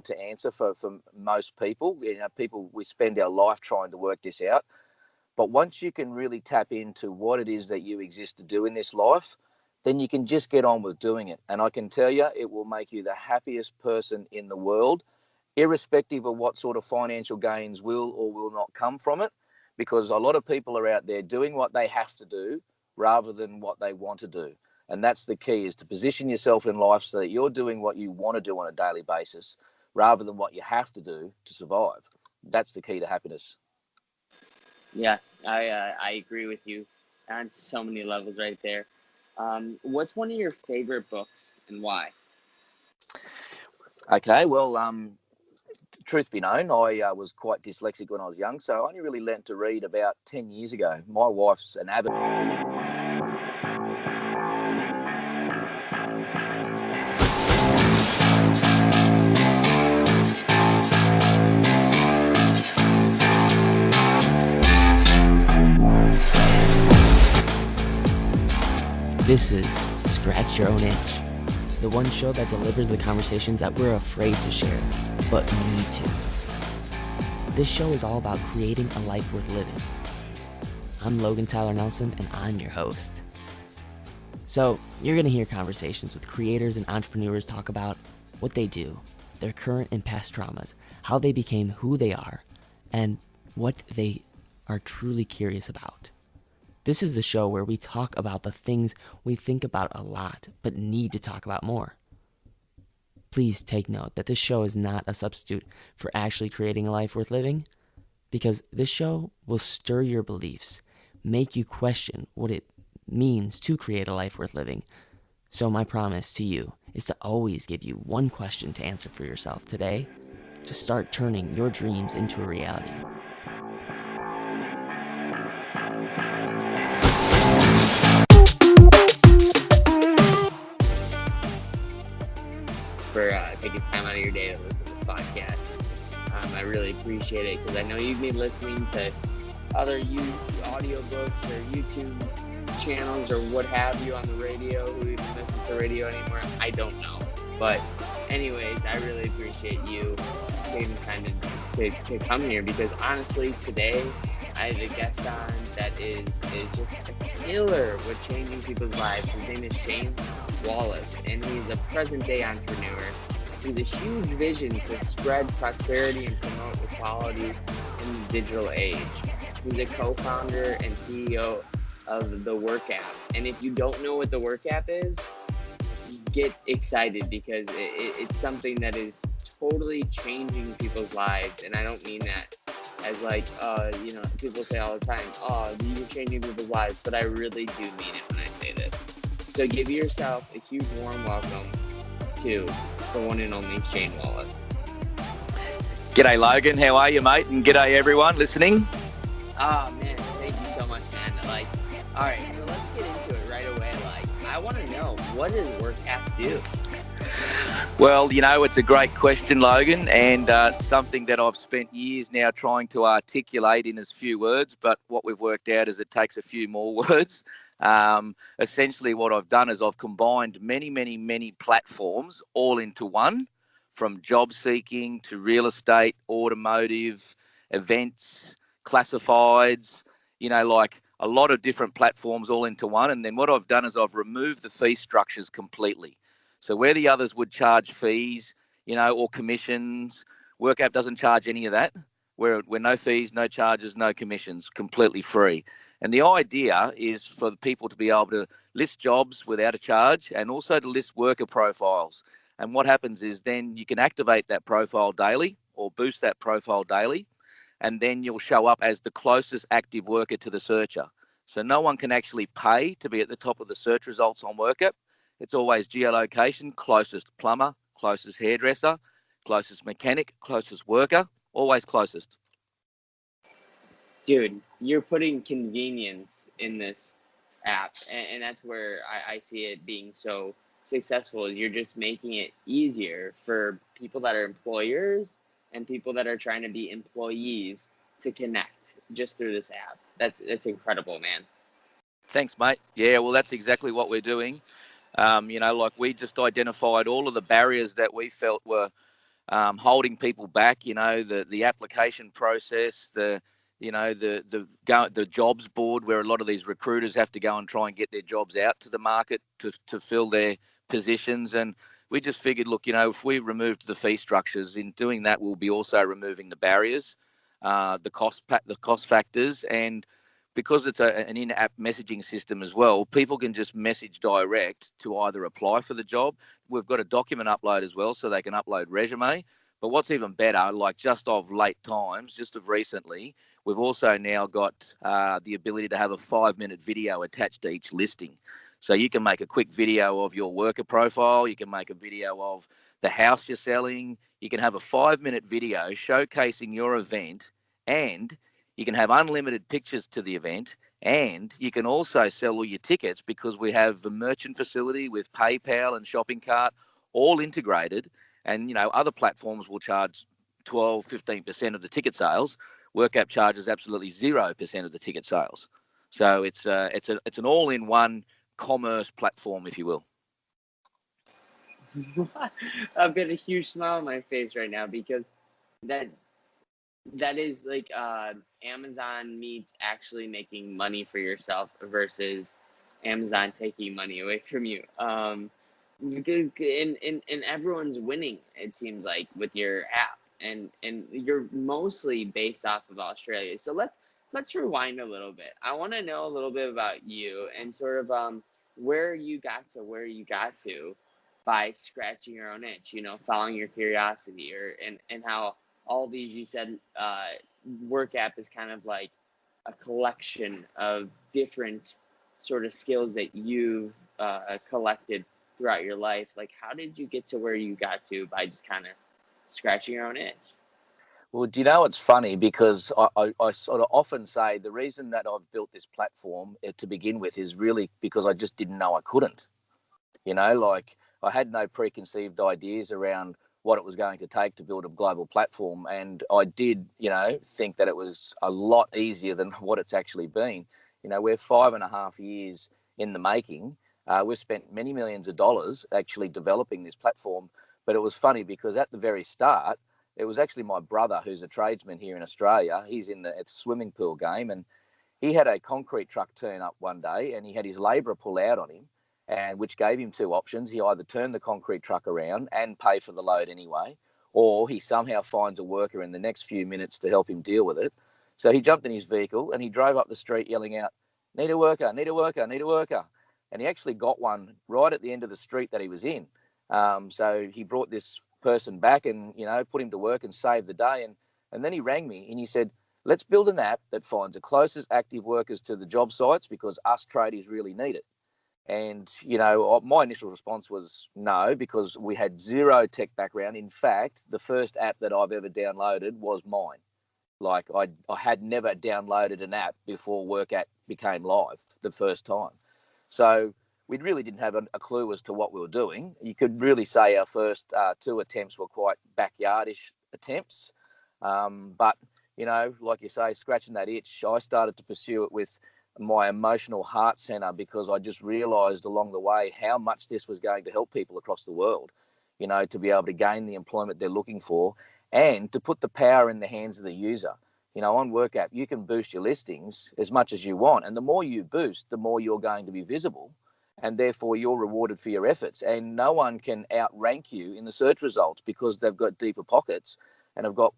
to answer for most people. We spend our life trying to work this out. But once you can really tap into what it is that you exist to do in this life, then you can just get on with doing it. And I can tell you, it will make you the happiest person in the world, irrespective of what sort of financial gains will or will not come from it, because a lot of people are out there doing what they have to do rather than what they want to do. And that's the key, is to position yourself in life so that you're doing what you want to do on a daily basis rather than what you have to do to survive. That's the key to happiness. Yeah, I agree with you on so many levels right there. What's one of your favorite books and why? Okay, well, truth be known, I was quite dyslexic when I was young, so I only really learnt to read about 10 years ago. My wife's an avid... This is Scratch Your Own Itch, the one show that delivers the conversations that we're afraid to share, but need to. This show is all about creating a life worth living. I'm Logan Tyler Nelson, and I'm your host. So, you're going to hear conversations with creators and entrepreneurs talk about what they do, their current and past traumas, how they became who they are, and what they are truly curious about. This is the show where we talk about the things we think about a lot, but need to talk about more. Please take note that this show is not a substitute for actually creating a life worth living, because this show will stir your beliefs, make you question what it means to create a life worth living. So my promise to you is to always give you one question to answer for yourself today to start turning your dreams into a reality. For taking time out of your day to listen to this podcast. I really appreciate it, because I know you've been listening to other audiobooks or YouTube channels or what have you on the radio. Who even listens to radio anymore? I don't know. But anyways, I really appreciate you taking time to come here, because honestly, today I have a guest on that is just a killer with changing people's lives. His name is Shane Wallace, and he's a present-day entrepreneur. He's a huge vision to spread prosperity and promote equality in the digital age. He's a co-founder and CEO of the WorkApp. And if you don't know what the WorkApp is, get excited, because it's something that is totally changing people's lives. And I don't mean that as like, people say all the time, oh, you're changing people's lives, but I really do mean it when I say this. So give yourself a huge warm welcome to the one and only Shane Wallace. G'day, Logan. How are you, mate? And g'day, everyone listening. Oh, man. Thank you so much, man. All right, so let's get into it right away. I want to know, what does WorkApp do? Well, it's a great question, Logan, and something that I've spent years now trying to articulate in as few words, but what we've worked out is it takes a few more words. Essentially, what I've done is I've combined many platforms all into one, from job seeking to real estate, automotive, events, classifieds, like a lot of different platforms all into one. And then what I've done is I've removed the fee structures completely. So where the others would charge fees, or commissions, WorkApp doesn't charge any of that. We're no fees, no charges, no commissions, completely free. And the idea is for people to be able to list jobs without a charge, and also to list worker profiles. And what happens is then you can activate that profile daily or boost that profile daily, and then you'll show up as the closest active worker to the searcher. So no one can actually pay to be at the top of the search results on WorkApp. It's always geolocation, closest plumber, closest hairdresser, closest mechanic, closest worker, always closest. Dude, you're putting convenience in this app, and that's where I see it being so successful. You're just making it easier for people that are employers and people that are trying to be employees to connect just through this app. That's incredible, man. Thanks, mate. Yeah, well, that's exactly what we're doing. We just identified all of the barriers that we felt were holding people back. The application process, the jobs board, where a lot of these recruiters have to go and try and get their jobs out to the market to fill their positions. And we just figured, look, if we removed the fee structures, in doing that, we'll be also removing the barriers, the cost factors, and because it's an in-app messaging system as well, people can just message direct to either apply for the job. We've got a document upload as well, so they can upload resume. But what's even better, like just of late times, just of recently, we've also now got the ability to have a 5-minute video attached to each listing. So you can make a quick video of your worker profile. You can make a video of the house you're selling. You can have a 5-minute video showcasing your event, and you can have unlimited pictures to the event, and you can also sell all your tickets because we have the merchant facility with PayPal and shopping cart all integrated. And, other platforms will charge 12, 15% of the ticket sales. WorkApp charges absolutely 0% of the ticket sales. So it's an all-in-one commerce platform, if you will. I've got a huge smile on my face right now, because that is like Amazon meets actually making money for yourself versus Amazon taking money away from you. And everyone's winning, it seems like, with your app, and you're mostly based off of Australia. So let's rewind a little bit. I want to know a little bit about you and sort of where you got to by scratching your own itch, following your curiosity, and how all these, you said, WorkApp is kind of like a collection of different sort of skills that you've collected throughout your life. Like, how did you get to where you got to by just kind of scratching your own itch? Well, do you know, it's funny because I sort of often say the reason that I've built this platform to begin with is really because I just didn't know I couldn't. Like, I had no preconceived ideas around what it was going to take to build a global platform. And I did, think that it was a lot easier than what it's actually been. We're 5.5 years in the making. We've spent many millions of dollars actually developing this platform. But it was funny because at the very start, it was actually my brother, who's a tradesman here in Australia. He's in the swimming pool game, and he had a concrete truck turn up one day, and he had his labourer pull out on him, and which gave him two options. He either turned the concrete truck around and pay for the load anyway, or he somehow finds a worker in the next few minutes to help him deal with it. So he jumped in his vehicle and he drove up the street yelling out, "Need a worker, need a worker, need a worker." And he actually got one right at the end of the street that he was in. So he brought this person back and, put him to work and saved the day. And then he rang me and he said, "Let's build an app that finds the closest active workers to the job sites because us tradies really need it." And, my initial response was no, because we had zero tech background. In fact, the first app that I've ever downloaded was mine. Like, I had never downloaded an app before WorkApp became live the first time. So we really didn't have a clue as to what we were doing. You could really say our first 2 attempts were quite backyardish attempts. But, like you say, scratching that itch, I started to pursue it with my emotional heart center because I just realized along the way how much this was going to help people across the world, to be able to gain the employment they're looking for and to put the power in the hands of the user. On WorkApp, you can boost your listings as much as you want. And the more you boost, the more you're going to be visible. And therefore, you're rewarded for your efforts. And no one can outrank you in the search results because they've got deeper pockets and have got,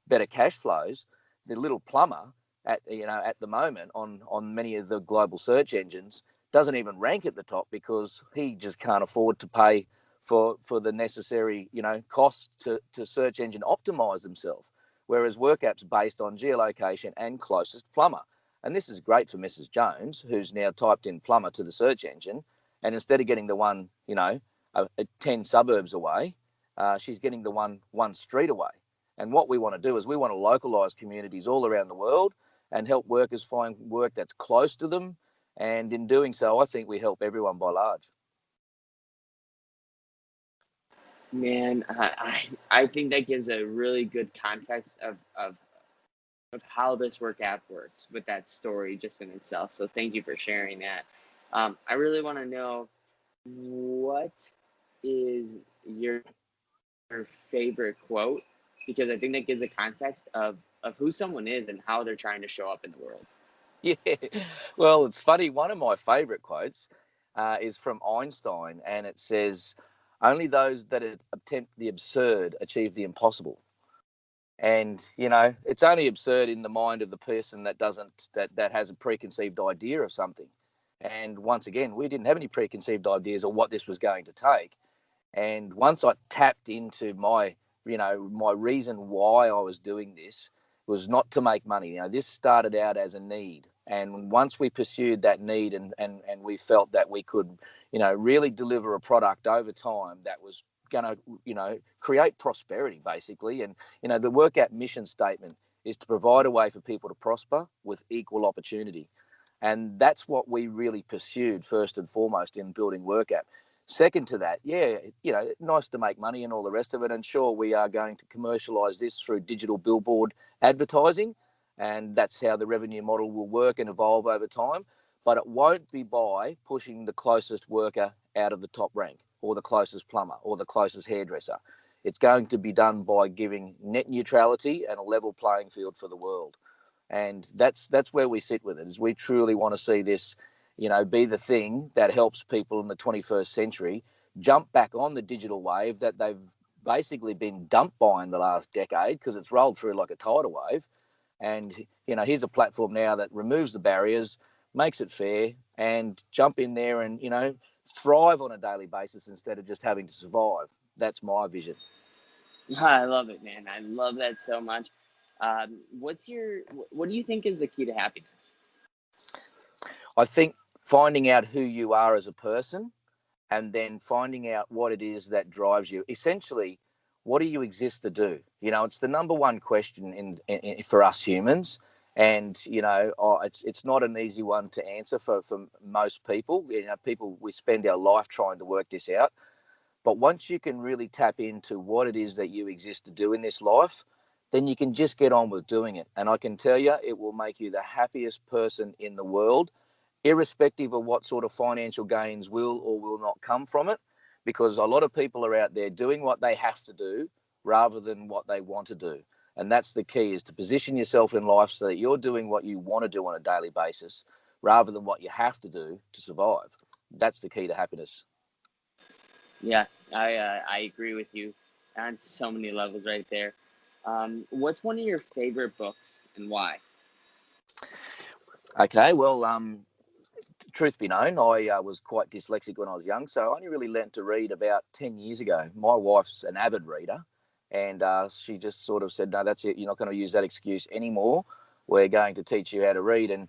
better cash flows. The little plumber at the moment on many of the global search engines doesn't even rank at the top because he just can't afford to pay for the necessary, costs to search engine optimize themselves. Whereas WorkApp's based on geolocation and closest plumber. And this is great for Mrs. Jones, who's now typed in plumber to the search engine. And instead of getting the one, 10 suburbs away, she's getting the one street away. And what we want to do is we want to localize communities all around the world and help workers find work that's close to them. And in doing so, I think we help everyone by large. Man, I think that gives a really good context of how this WorkApp works with that story just in itself. So thank you for sharing that. I really want to know, what is your favorite quote, because I think that gives a context of who someone is and how they're trying to show up in the world. Yeah, well, it's funny. One of my favourite quotes is from Einstein, and it says, "Only those that attempt the absurd achieve the impossible." And it's only absurd in the mind of the person that has a preconceived idea of something. And once again, we didn't have any preconceived ideas of what this was going to take. And once I tapped into my reason why I was doing this was not to make money. This started out as a need. And once we pursued that need and we felt that we could, really deliver a product over time that was going to, create prosperity, basically. And, the WorkApp mission statement is to provide a way for people to prosper with equal opportunity. And that's what we really pursued first and foremost in building WorkApp. Second to that, nice to make money and all the rest of it. And sure, we are going to commercialize this through digital billboard advertising. And that's how the revenue model will work and evolve over time. But it won't be by pushing the closest worker out of the top rank or the closest plumber or the closest hairdresser. It's going to be done by giving net neutrality and a level playing field for the world. And that's where we sit with it, is we truly want to see this, be the thing that helps people in the 21st century jump back on the digital wave that they've basically been dumped by in the last decade, because it's rolled through like a tidal wave. And, here's a platform now that removes the barriers, makes it fair, and jump in there and, thrive on a daily basis instead of just having to survive. That's my vision. I love it, man. I love that so much. What do you think is the key to happiness? I think finding out who you are as a person, and then finding out what it is that drives you. Essentially, what do you exist to do? It's the number one question in for us humans. And, it's not an easy one to answer for most people. We spend our life trying to work this out. But once you can really tap into what it is that you exist to do in this life, then you can just get on with doing it. And I can tell you, it will make you the happiest person in the world, irrespective of what sort of financial gains will or will not come from it, because a lot of people are out there doing what they have to do rather than what they want to do. And that's the key, is to position yourself in life so that you're doing what you want to do on a daily basis rather than what you have to do to survive. That's the key to happiness. Yeah, I agree with you on so many levels right there. What's one of your favorite books and why? Okay, well, truth be known, I was quite dyslexic when I was young, so I only really learnt to read about 10 years ago. My wife's an avid reader, and she just sort of said, no, that's it. You're not going to use that excuse anymore. We're going to teach you how to read. And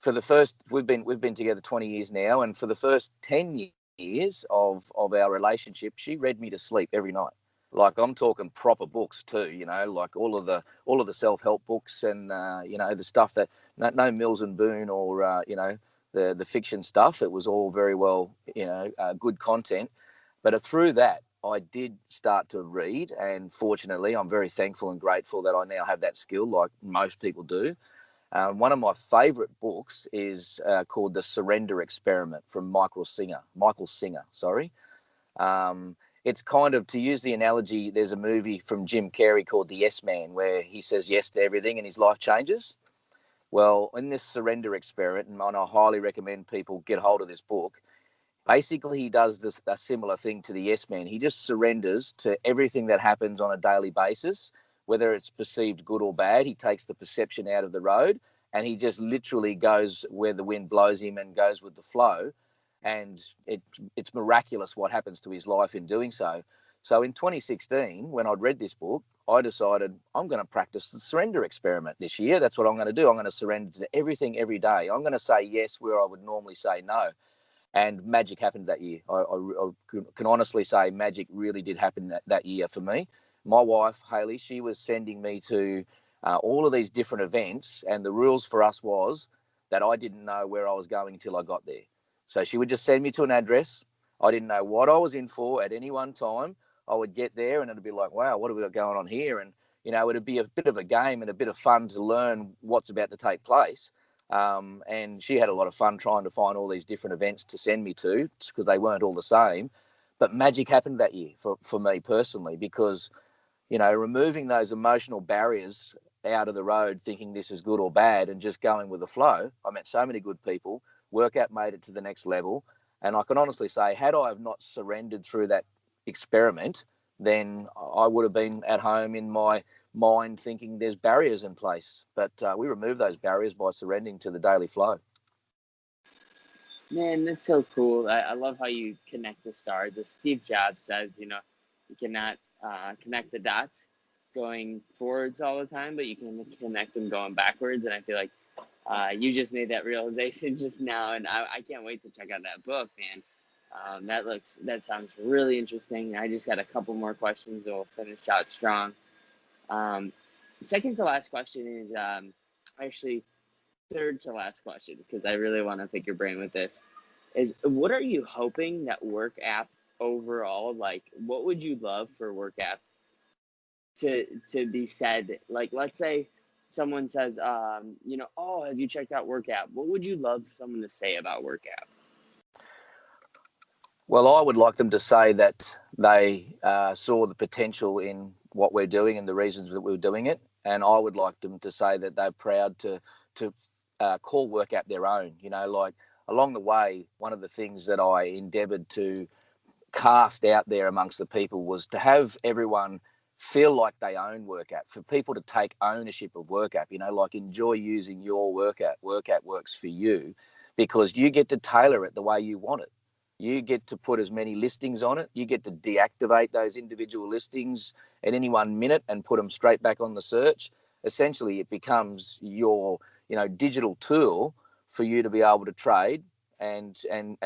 for the first, we've been together 20 years now, and for the first 10 years of our relationship, she read me to sleep every night. Like, I'm talking proper books too, like all of the self-help books and, the stuff that no Mills and Boone or, the fiction stuff. It was all very well, good content. But through that, I did start to read, and fortunately, I'm very thankful and grateful that I now have that skill, like most people do. One of my favourite books is called The Surrender Experiment from Michael Singer. It's kind of, to use the analogy, there's a movie from Jim Carrey called The Yes Man, where he says yes to everything and his life changes. Well, in this surrender experiment, and I highly recommend people get hold of this book, basically he does a similar thing to the Yes Man. He just surrenders to everything that happens on a daily basis, whether it's perceived good or bad. He takes the perception out of the road, and he just literally goes where the wind blows him and goes with the flow. And it's miraculous what happens to his life in doing so. So in 2016, when I'd read this book, I decided I'm going to practice the surrender experiment this year. That's what I'm going to do. I'm going to surrender to everything every day. I'm going to say yes where I would normally say no. And magic happened that year. I can honestly say magic really did happen that year for me. My wife, Hayley, she was sending me to all of these different events. And the rules for us was that I didn't know where I was going until I got there. So she would just send me to an address. I didn't know what I was in for at any one time. I would get there and it'd be like, wow, what have we got going on here? And, it'd be a bit of a game and a bit of fun to learn what's about to take place. And she had a lot of fun trying to find all these different events to send me to, because they weren't all the same. But magic happened that year for me personally, because, removing those emotional barriers out of the road, thinking this is good or bad, and just going with the flow. I met so many good people. WorkApp made it to the next level. And I can honestly say, had I have not surrendered through that experiment, then I would have been at home in my mind thinking there's barriers in place. But we removed those barriers by surrendering to the daily flow. Man, that's so cool. I love how you connect the stars. As Steve Jobs says, you cannot connect the dots going forwards all the time, but you can connect them going backwards. And I feel like you just made that realization just now, and I can't wait to check out that book, man. That sounds really interesting. I just got a couple more questions, and we'll finish out strong. Second to last question is actually third to last question, because I really want to pick your brain with this. Is what are you hoping that WorkApp overall, like, what would you love for WorkApp to be said? Like, let's say someone says, oh, have you checked out WorkApp? What would you love someone to say about WorkApp? Well, I would like them to say that they saw the potential in what we're doing and the reasons that we're doing it. And I would like them to say that they're proud to call WorkApp their own. Like, along the way, one of the things that I endeavoured to cast out there amongst the people was to have everyone feel like they own WorkApp, for people to take ownership of WorkApp, like enjoy using your WorkApp. WorkApp works for you because you get to tailor it the way you want it. You get to put as many listings on it. You get to deactivate those individual listings at any 1 minute and put them straight back on the search. Essentially, it becomes your, digital tool for you to be able to trade and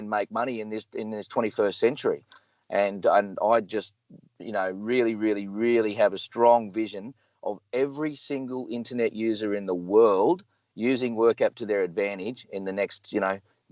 make money in this 21st century. And I just, really, really, really have a strong vision of every single internet user in the world using WorkApp to their advantage in the next,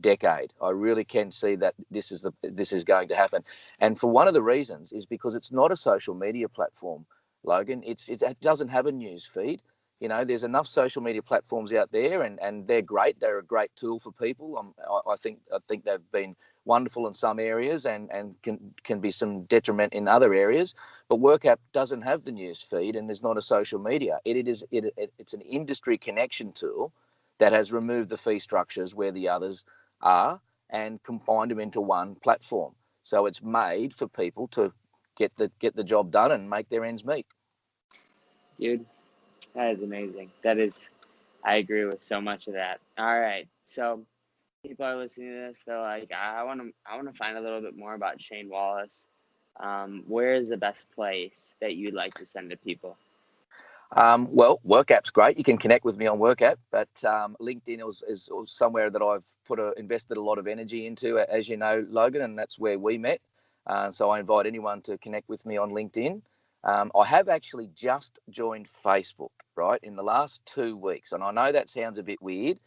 decade. I really can see that this is going to happen. And for one of the reasons is because it's not a social media platform, Logan. It doesn't have a news feed. There's enough social media platforms out there, and they're great. They're a great tool for people. I think they've been wonderful in some areas and can be some detriment in other areas. But WorkApp doesn't have the news feed and is not a social media. It's an industry connection tool that has removed the fee structures where the others are and combined them into one platform. So it's made for people to get the job done and make their ends meet. Dude, that is amazing. I agree with so much of that. All right, so people are listening to this. They're like, I want to find a little bit more about Shane Wallace. Where is the best place that you'd like to send to people? Well, WorkApp's great. You can connect with me on WorkApp, but LinkedIn is somewhere that I've invested a lot of energy into, as you know, Logan, and that's where we met. So I invite anyone to connect with me on LinkedIn. I have actually just joined Facebook, right, in the last 2 weeks. And I know that sounds a bit weird,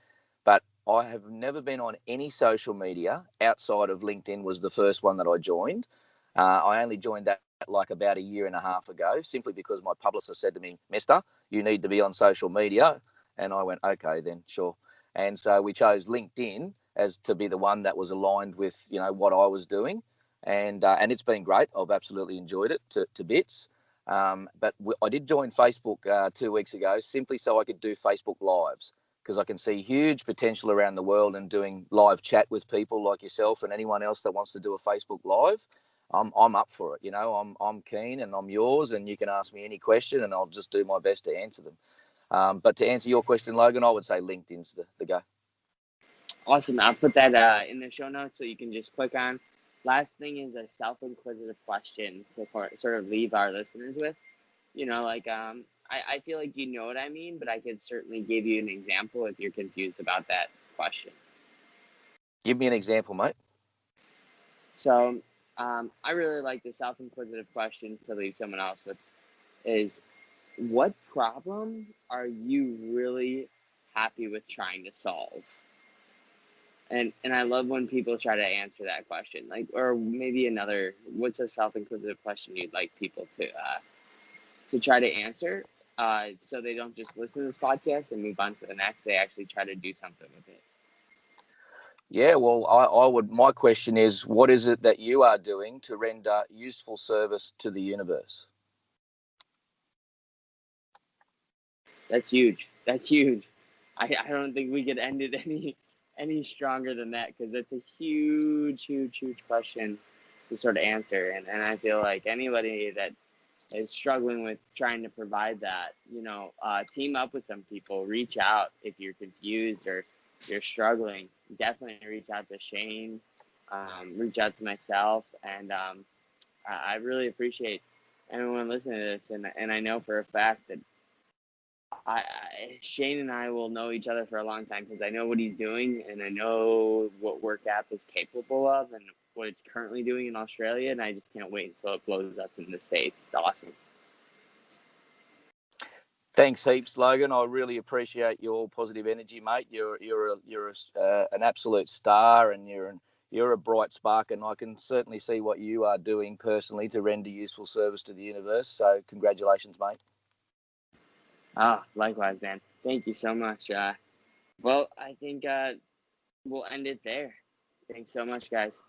but I have never been on any social media outside of LinkedIn. Was the first one that I joined. I only joined that like about 1.5 years ago, simply because my publicist said to me, "Mister, you need to be on social media." And I went, "Okay, then, sure." And so we chose LinkedIn as to be the one that was aligned with, what I was doing. And it's been great. I've absolutely enjoyed it to bits. But I did join Facebook 2 weeks ago simply so I could do Facebook Lives, because I can see huge potential around the world in doing live chat with people like yourself and anyone else that wants to do a Facebook Live. I'm up for it. I'm keen and I'm yours, and you can ask me any question and I'll just do my best to answer them. But to answer your question, Logan, I would say LinkedIn's the go. Awesome. I'll put that in the show notes so you can just click on. Last thing is a self-inquisitive question to sort of leave our listeners with. I feel like you know what I mean, but I could certainly give you an example if you're confused about that question. Give me an example, mate. So I really like the self-inquisitive question to leave someone else with is, what problem are you really happy with trying to solve? And I love when people try to answer that question, or maybe what's a self-inquisitive question you'd like people to try to answer, so they don't just listen to this podcast and move on to the next. They actually try to do something with it. Yeah, well, my question is, what is it that you are doing to render useful service to the universe? That's huge. That's huge. I don't think we could end it any stronger than that, because that's a huge question to sort of answer. And I feel like anybody that is struggling with trying to provide that, team up with some people, reach out if you're confused or you're struggling. Definitely reach out to Shane, reach out to myself, and I really appreciate everyone listening to this. And I know for a fact that Shane and I will know each other for a long time, because I know what he's doing, and I know what WorkApp is capable of and what it's currently doing in Australia, and I just can't wait until it blows up in the States. It's awesome. Thanks heaps, Logan. I really appreciate your positive energy, mate. You're an absolute star, and you're a bright spark, and I can certainly see what you are doing personally to render useful service to the universe. So congratulations, mate. Likewise, man. Thank you so much. Well, I think we'll end it there. Thanks so much, guys.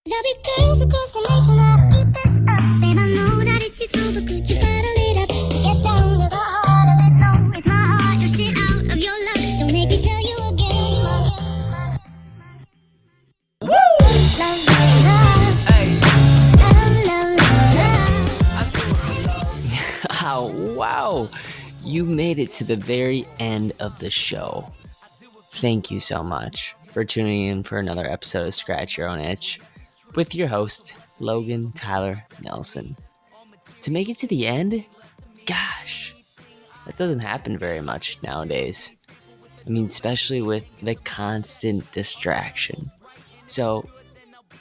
There'll be girls across the nation that'll eat this up. And I know that it's just over good. You gotta lead up. Get down to the heart of it. No, it's my heart. Your shit out of your luck. Don't make me tell you again. Woo! Love, love, love. Hey. Love, love, love, love. Oh, wow. You made it to the very end of the show. Thank you so much for tuning in for another episode of Scratch Your Own Itch with your host, Logan Tyler Nelson. To make it to the end, gosh, that doesn't happen very much nowadays. I mean, especially with the constant distraction. So,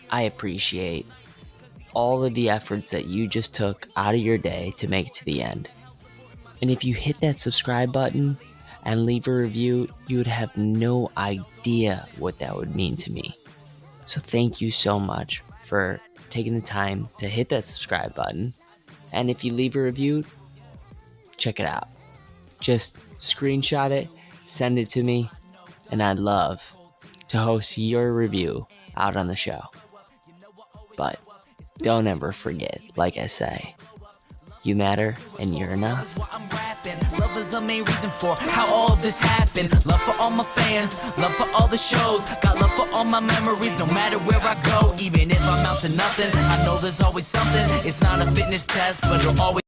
I appreciate all of the efforts that you just took out of your day to make it to the end. And if you hit that subscribe button and leave a review, you would have no idea what that would mean to me. So thank you so much for taking the time to hit that subscribe button. And if you leave a review, check it out. Just screenshot it, send it to me, and I'd love to host your review out on the show. But don't ever forget, like I say, you matter and you're enough. Love is the main reason for how all this happened. Love for all my fans, love for all the shows. Got love for all my memories, no matter where I go. Even if I'm out to nothing, I know there's always something. It's not a fitness test, but it'll always